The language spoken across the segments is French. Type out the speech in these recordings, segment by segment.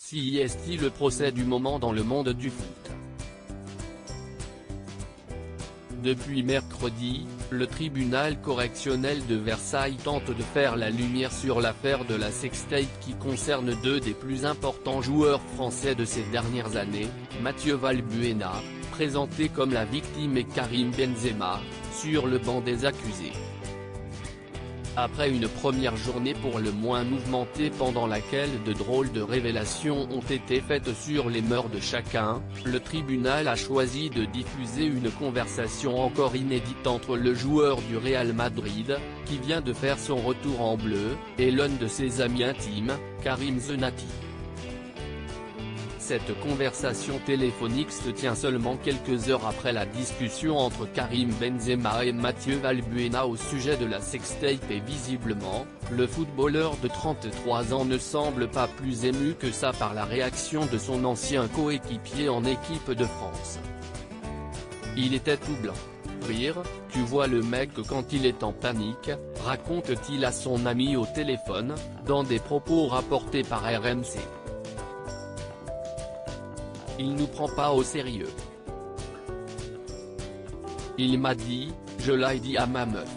CIST, le procès du moment dans le monde du foot. Depuis mercredi, le tribunal correctionnel de Versailles tente de faire la lumière sur l'affaire de la sextape qui concerne deux des plus importants joueurs français de ces dernières années, Mathieu Valbuena, présenté comme la victime, et Karim Benzema, sur le banc des accusés. Après une première journée pour le moins mouvementée pendant laquelle de drôles de révélations ont été faites sur les mœurs de chacun, le tribunal a choisi de diffuser une conversation encore inédite entre le joueur du Real Madrid, qui vient de faire son retour en bleu, et l'un de ses amis intimes, Karim Zenati. Cette conversation téléphonique se tient seulement quelques heures après la discussion entre Karim Benzema et Mathieu Valbuena au sujet de la sextape, et visiblement, le footballeur de 33 ans ne semble pas plus ému que ça par la réaction de son ancien coéquipier en équipe de France. Il était tout blanc. Rire, tu vois le mec quand il est en panique, raconte-t-il à son ami au téléphone, dans des propos rapportés par RMC. Il nous prend pas au sérieux. Il m'a dit, je l'ai dit à ma meuf.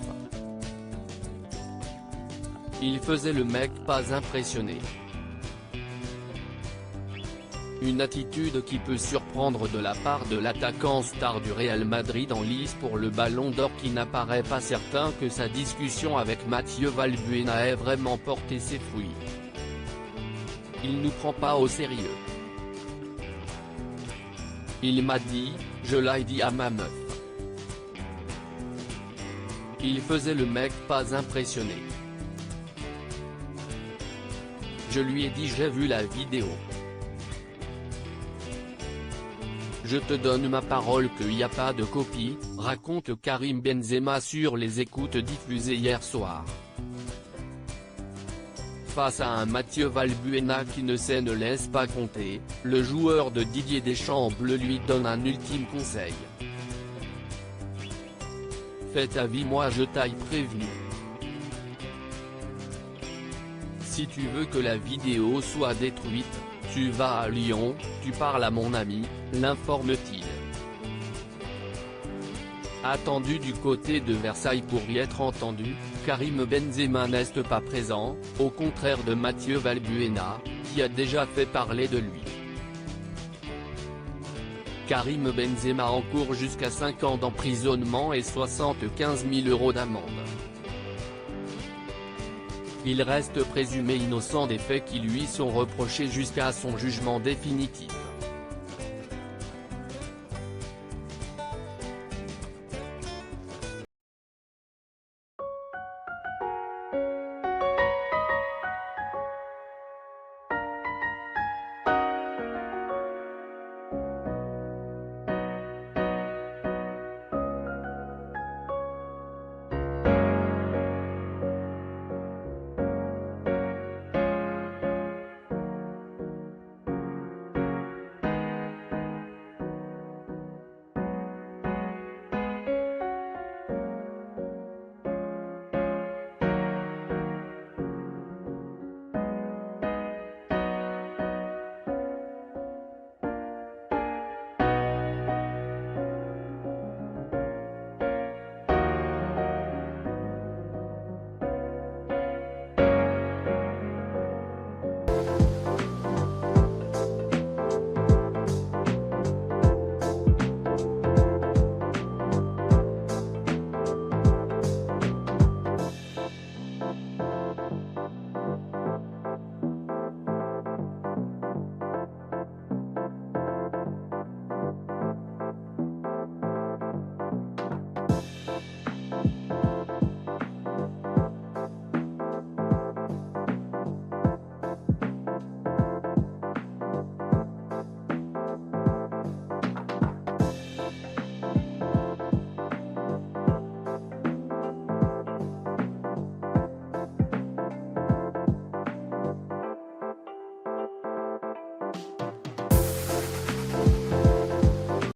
Il faisait le mec pas impressionné. Une attitude qui peut surprendre de la part de l'attaquant star du Real Madrid en lice pour le Ballon d'Or, qui n'apparaît pas certain que sa discussion avec Mathieu Valbuena ait vraiment porté ses fruits. Il nous prend pas au sérieux. Il m'a dit, je l'ai dit à ma meuf. Il faisait le mec pas impressionné. Je lui ai dit, j'ai vu la vidéo. Je te donne ma parole qu'il n'y a pas de copie, raconte Karim Benzema sur les écoutes diffusées hier soir. Face à un Mathieu Valbuena qui ne laisse pas compter, le joueur de Didier Deschamps en bleu lui donne un ultime conseil. Fais ta vie, moi je t'ai prévenu. Si tu veux que la vidéo soit détruite, tu vas à Lyon, tu parles à mon ami, l'informe-t-il. Attendu du côté de Versailles pour y être entendu, Karim Benzema n'est pas présent, au contraire de Mathieu Valbuena, qui a déjà fait parler de lui. Karim Benzema encourt jusqu'à 5 ans d'emprisonnement et 75 000 € d'amende. Il reste présumé innocent des faits qui lui sont reprochés jusqu'à son jugement définitif.